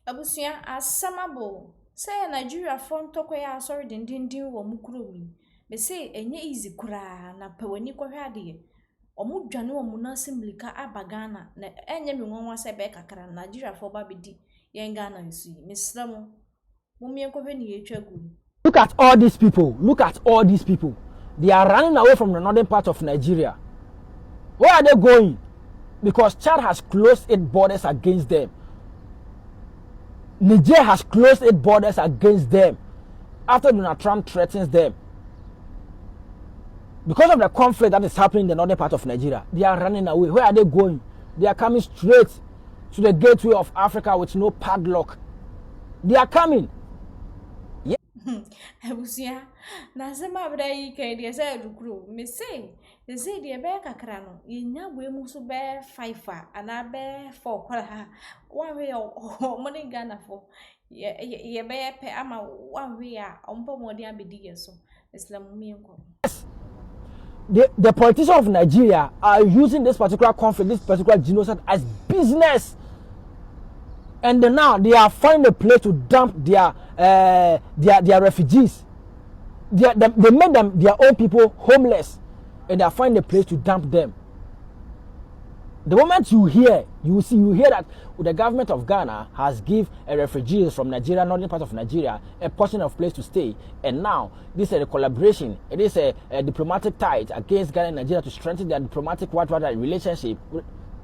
Abusia asamabo. Say Nigeria phone toko ya sorry dindindin wo mukuromi. Me say enye easy kura na pawani ko hwade. Omu dwane omu na simblika abagana na enye me nwanwa se be kakra Nigeria for ba bedi yen Ghana nsu. Misramo. Mumie ko hwe ni yetwagu. Look at all these people. Look at all these people. They are running away from the northern part of Nigeria. Where are they going? Because Chad has closed its borders against them. Niger has closed its borders against them after Donald Trump threatens them. Because of the conflict that is happening in the northern part of Nigeria, they are running away. Where are they going? They are coming straight to the gateway of Africa with no padlock. They are coming. Abusia na sema abda yi kai dia say rukuru me say they say dia be kakra no yenya gwemu so be 5 ana be 4 kwala ha one way o money Ghana for ye be pe ama one way a ompo modi abedi yeso islam mi enko. The politicians of Nigeria are using this particular conflict, this particular genocide as business. And then now they are finding a place to dump their refugees. They made them their own people homeless, and they are finding a place to dump them. The moment you hear that the government of Ghana has given refugees from Nigeria, northern part of Nigeria, a portion of place to stay, and now this is a collaboration. It is a diplomatic tie against Ghana and Nigeria to strengthen their diplomatic relationship.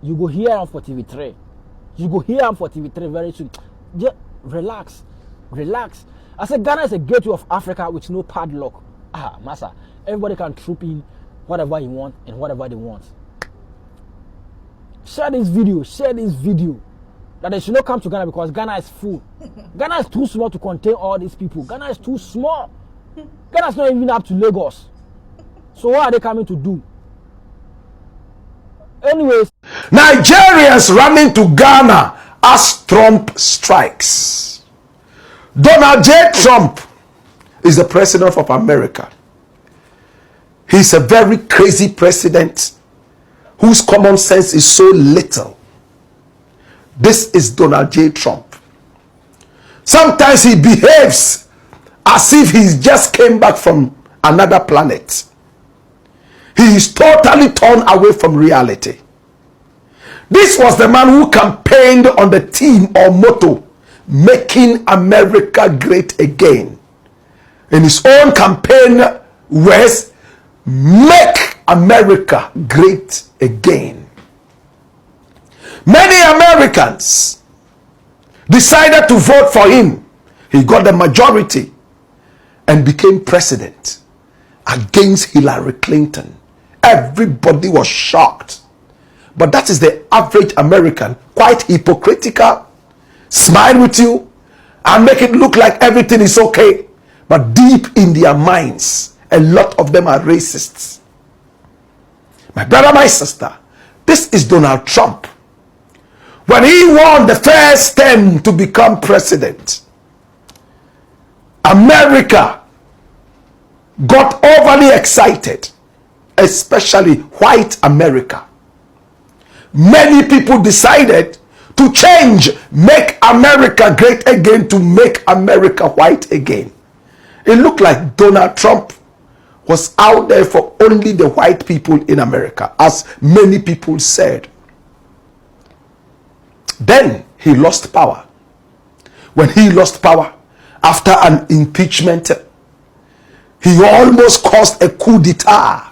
You go hear on for TV3. You go hear him for TV3 very soon. Just relax. I said Ghana is a gateway of Africa with no padlock. Massa, everybody can troop in whatever you want and whatever they want. Share this video. That they should not come to Ghana because Ghana is full. Ghana is too small to contain all these people. Ghana is too small. Ghana is not even up to Lagos. So what are they coming to do? Anyways, Nigerians running to Ghana as Trump strikes. Donald J. Trump is the president of America. He's a very crazy president whose common sense is so little. This is Donald J. Trump. Sometimes he behaves as if he just came back from another planet. He is totally torn away from reality. This was the man who campaigned on the theme or motto, making America great again. In his own campaign was, make America great again. Many Americans decided to vote for him. He got the majority and became president against Hillary Clinton. Everybody was shocked. But that is the average American, quite hypocritical, smile with you and make it look like everything is okay. But deep in their minds, a lot of them are racists. My brother, my sister, this is Donald Trump. When he won the first term to become president, America got overly excited, especially white America. Many people decided to change, make America great again, to make America white again. It looked like Donald Trump was out there for only the white people in America, as many people said. Then he lost power. When he lost power, after an impeachment, he almost caused a coup d'etat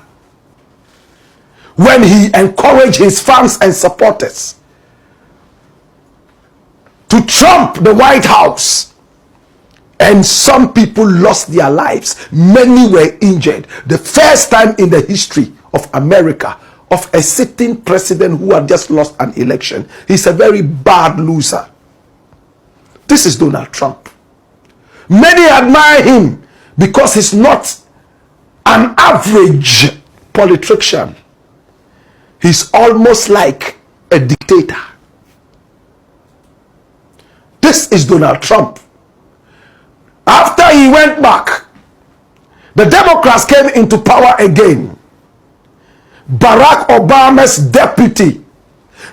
when he encouraged his fans and supporters to trump the White House, and some people lost their lives. Many were injured. The first time in the history of America of a sitting president who had just lost an election. He's a very bad loser. This is Donald Trump. Many admire him because he's not an average politician. He's almost like a dictator. This is Donald Trump. After he went back, the Democrats came into power again. Barack Obama's deputy,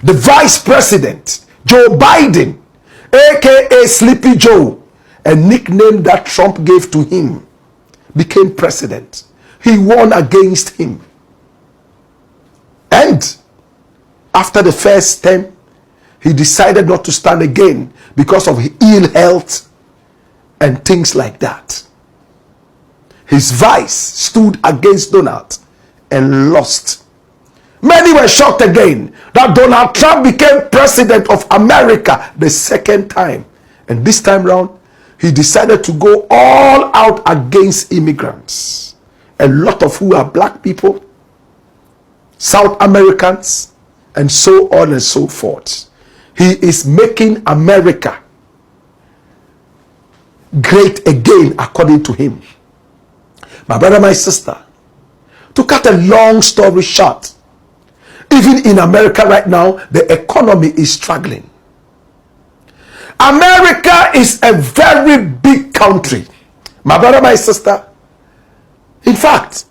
the vice president, Joe Biden, aka Sleepy Joe, a nickname that Trump gave to him, became president. He won against him. And after the first term, he decided not to stand again because of ill health and things like that. His vice stood against Donald and lost. Many were shocked again that Donald Trump became president of America the second time. And this time round, he decided to go all out against immigrants. A lot of who are black people, South Americans, and so on and so forth. He is making America great again, according to him. My brother, my sister, to cut a long story short, even in America right now, the economy is struggling. America is a very big country. My brother, my sister, in fact,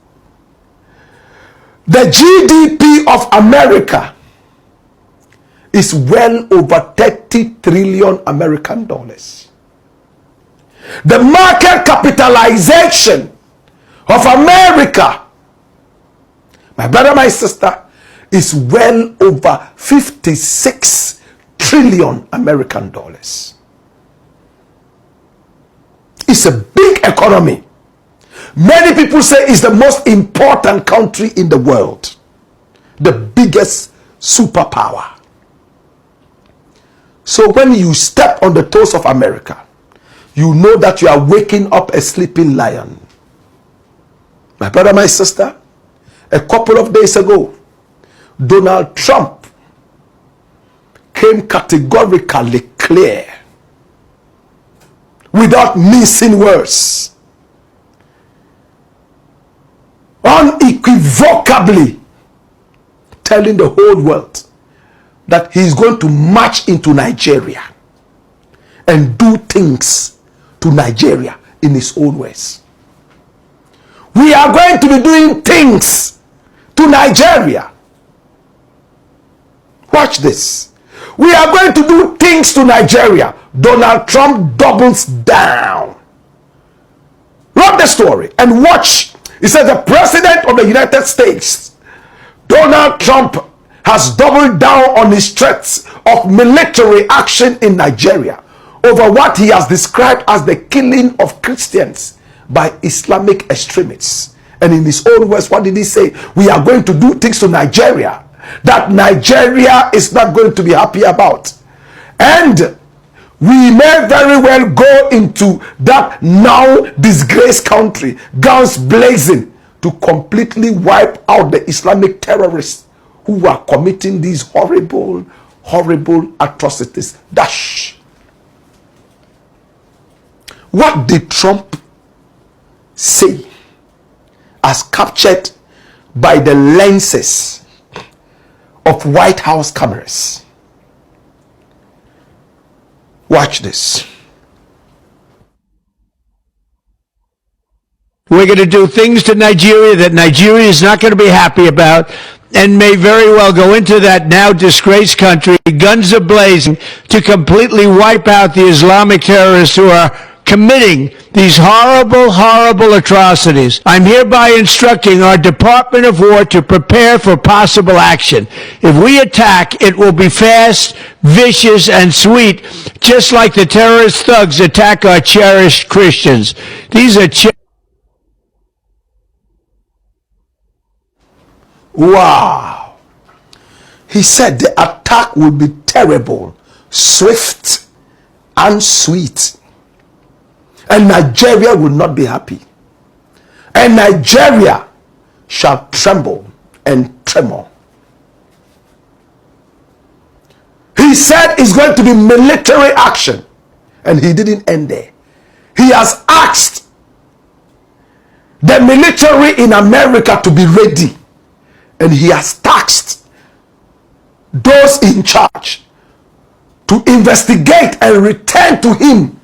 the GDP of America is well over 30 trillion American dollars. The market capitalization of America, my brother, my sister, is well over 56 trillion American dollars. It's a big economy. Many people say it's the most important country in the world, the biggest superpower. So when you step on the toes of America, you know that you are waking up a sleeping lion. My brother, my sister, a couple of days ago, Donald Trump came categorically clear, without mincing words, unequivocally telling the whole world that he is going to march into Nigeria and do things to Nigeria in his own ways. We are going to be doing things to Nigeria. Watch this. We are going to do things to Nigeria. Donald Trump doubles down. Read the story and watch. He says the president of the United States, Donald Trump, has doubled down on his threats of military action in Nigeria over what he has described as the killing of Christians by Islamic extremists. And in his own words, what did he say? We are going to do things to Nigeria that Nigeria is not going to be happy about. And we may very well go into that now disgraced country, guns blazing, to completely wipe out the Islamic terrorists who are committing these horrible, horrible atrocities. Dash. What did Trump say as captured by the lenses of White House cameras? Watch this. We're going to do things to Nigeria that Nigeria is not going to be happy about and may very well go into that now disgraced country, guns a-blazing, to completely wipe out the Islamic terrorists who are committing these horrible, horrible atrocities. I'm hereby instructing our Department of War to prepare for possible action. If we attack, it will be fast, vicious, and sweet, just like the terrorist thugs attack our cherished Christians. These are Wow. He said the attack will be terrible, swift, and sweet. And Nigeria will not be happy. And Nigeria shall tremble and tremor. He said it's going to be military action. And he didn't end there. He has asked the military in America to be ready. And he has tasked those in charge to investigate and return to him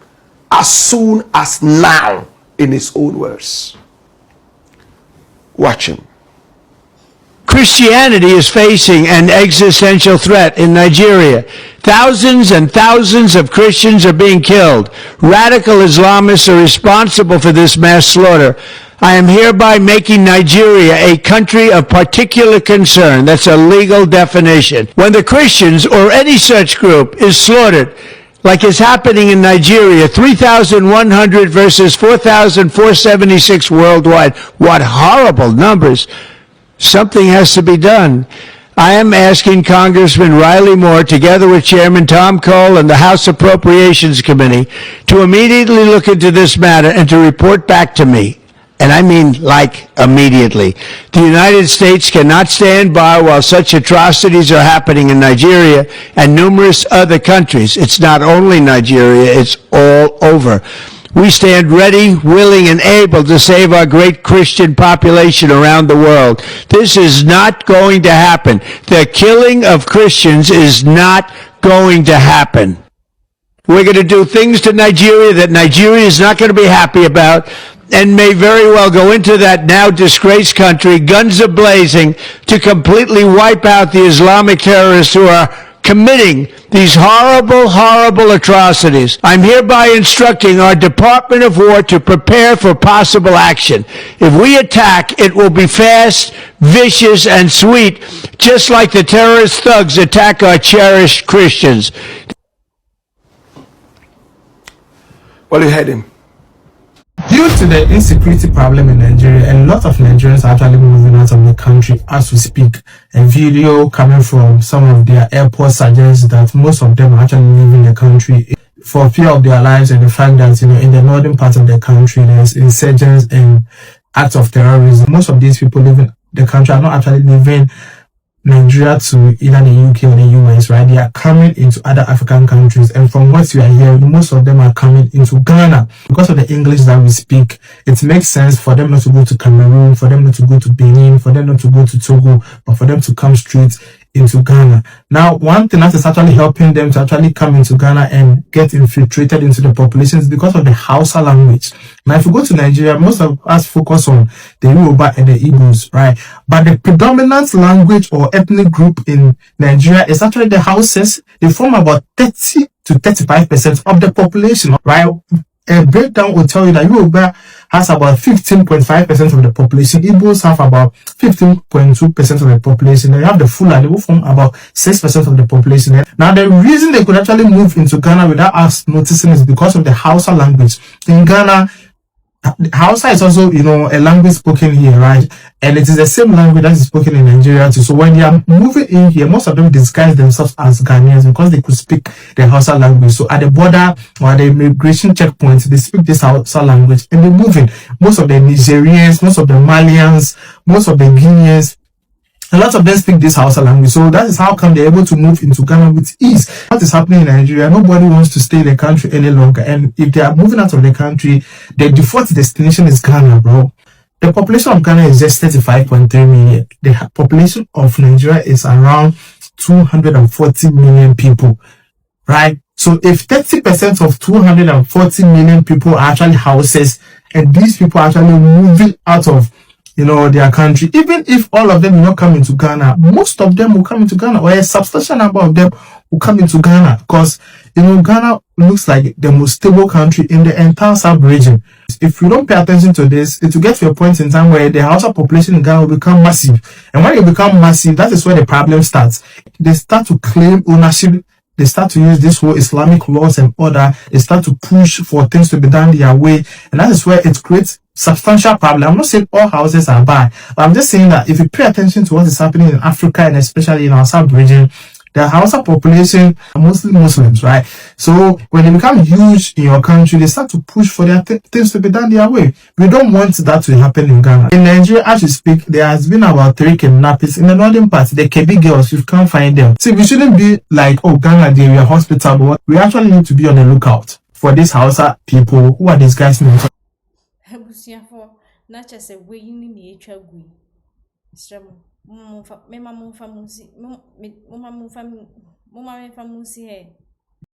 as soon as now, in his own words. Watch him. Christianity is facing an existential threat in Nigeria. Thousands and thousands of Christians are being killed. Radical Islamists are responsible for this mass slaughter. I am hereby making Nigeria a country of particular concern. That's a legal definition. When the Christians or any such group is slaughtered, like is happening in Nigeria, 3,100 versus 4,476 worldwide. What horrible numbers. Something has to be done. I am asking Congressman Riley Moore, together with Chairman Tom Cole and the House Appropriations Committee, to immediately look into this matter and to report back to me. And I mean, like, immediately. The United States cannot stand by while such atrocities are happening in Nigeria and numerous other countries. It's not only Nigeria, it's all over. We stand ready, willing, and able to save our great Christian population around the world. This is not going to happen. The killing of Christians is not going to happen. We're going to do things to Nigeria that Nigeria is not going to be happy about, and may very well go into that now disgraced country, guns a-blazing, to completely wipe out the Islamic terrorists who are committing these horrible, horrible atrocities. I'm hereby instructing our Department of War to prepare for possible action. If we attack, it will be fast, vicious, and sweet, just like the terrorist thugs attack our cherished Christians. Well, you heard him. Due to the insecurity problem in Nigeria, a lot of Nigerians are actually moving out of the country as we speak. A video coming from some of their airports suggests that most of them are actually leaving the country for fear of their lives, and the fact that, in the northern part of the country, there's insurgents and acts of terrorism. Most of these people leaving the country are not actually leaving Nigeria to either the UK or the US, right? They are coming into other African countries, and from what we are hearing, most of them are coming into Ghana. Because of the English that we speak, it makes sense for them not to go to Cameroon, for them not to go to Benin, for them not to go to Togo, but for them to come straight into Ghana. Now, one thing that is actually helping them to actually come into Ghana and get infiltrated into the population is because of the Hausa language. Now, if you go to Nigeria, most of us focus on the Yoruba and the Igbos, right? But the predominant language or ethnic group in Nigeria is actually the Hausas. They form about 30 to 35% of the population, right? A breakdown will tell you that Yoruba has about 15.5% of the population. Igbos have about 15.2% of the population. And you have the Fulani, who form about 6% of the population. Now, the reason they could actually move into Ghana without us noticing is because of the Hausa language. In Ghana, Hausa is also, a language spoken here, right? And it is the same language that is spoken in Nigeria too. So when they are moving in here, most of them disguise themselves as Ghanaians because they could speak the Hausa language. So at the border or at the immigration checkpoints, they speak this Hausa language and they move in. Most of the Nigerians, most of the Malians, most of the Ghanaians, a lot of them speak this Hausa language. So that is how come they're able to move into Ghana with ease. What is happening in Nigeria? Nobody wants to stay in the country any longer. And if they are moving out of the country, their default destination is Ghana, bro. The population of Ghana is just 35.3 million. The population of Nigeria is around 240 million people, right? So if 30% of 240 million people are actually houses, and these people are actually moving out of their country, even if all of them will not come into Ghana, most of them will come into Ghana, or a substantial number of them will come into Ghana, because Ghana looks like the most stable country in the entire sub-region. If you don't pay attention to this, it will get to a point in time where the Hausa population in Ghana will become massive. And when it becomes massive, that is where the problem starts. They start to claim ownership. They start to use this whole Islamic laws and order. They start to push for things to be done their way. And that is where it creates substantial problem. I'm not saying all houses are bad, but I'm just saying that if you pay attention to what is happening in Africa, and especially in our sub-region, the Hausa population are mostly Muslims, right? So when they become huge in your country, they start to push for their things to be done their way. We don't want that to happen in Ghana. In Nigeria, as we speak, there has been about 3 kidnappings in the northern part. The Kebi girls, you can't find them. See, we shouldn't be like, oh, Ghana, they are hospitable. We actually need to be on the lookout for these Hausa people who are disguising themselves. Abusiafo na chese we yini ni etwa gui sremo mumfa musi he